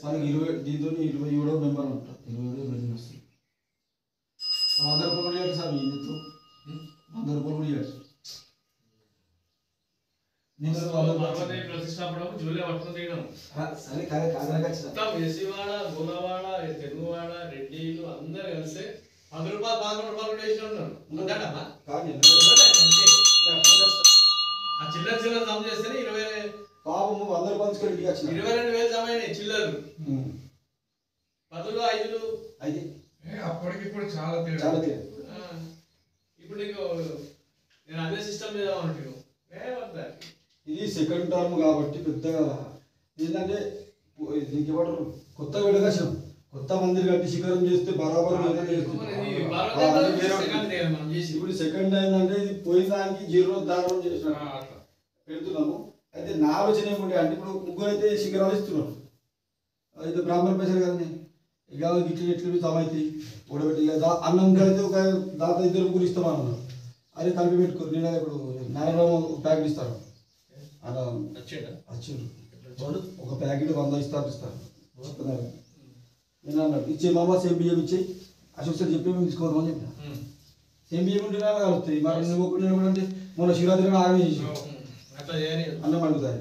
మనకి 20 దీంతో 27 మెంబర్లు ఉంటారు. 27 వస్తాయి. 100 రూపాయలు కూడా ఇవ్వాలి సార్. ఇందుతో 100 రూపాయలు కూడా ఇవ్వాలి. ఎసివాడ గోలవాడ తెలుగువాడ రెడ్డిలు అందరు కలిసి 100 రూపాయలు 11 రూపాయలు వేసి ఉన్నారు. ఆ చిల్లర చిల్లర జమ చేస్తేనే 20 పాపం 100 రూపాయలు 22,000 జమ అయినాయి చిల్లరు. 10లు 5లు అయితే అప్పటికి ఇప్పుడు చాలా ఇప్పుడు నీకు నేను అదే సిస్టమ్ మీద ఉంటాను. ఇది సెకండ్ టర్మ్ కాబట్టి పెద్దగా ఏంటంటే దీనికి ఏమంటారు కొత్త విడగాసం కొత్త మందిర్ కట్టి శిఖరం చేస్తే బరాబర్ ఇప్పుడు సెకండ్ అయిందంటే ఇది పోయిన దానికి 0 దారం చేసిన పెడుతున్నాము. అయితే నా ఆలోచన ఏముండే అంటే ఇప్పుడు ముగ్గురు అయితే శిఖరాలు ఇస్తున్నారు. అయితే బ్రాహ్మణ పైసలు కదండి ఇక గిట్లు ఎట్లు జమ అవుతాయి ఓడబెట్టి ఇక అన్నం కలితే ఒక దాత 2 ముగ్గురు ఇస్తామన్నారు. అది కలిపి పెట్టుకోరు. నేను ఇప్పుడు నాయనరావు ప్యాకెట్ ఇస్తారు అలా వచ్చిండు ఒక ప్యాకెట్ 100 ఇస్తారు చెప్తున్నారు. నేను అన్నాడు ఇచ్చే మామ సేమ్ బియ్యం ఇచ్చేయి అశోక్ సార్ చెప్పి మేము తీసుకోవడం చెప్పిన సేమ్ బియ్యం ఉంటే కలుస్తాయి. మరి నువ్వు అంటే మొన్న శివరాత్రి ఆగమే చేసి అన్నం అడుగుతాయి.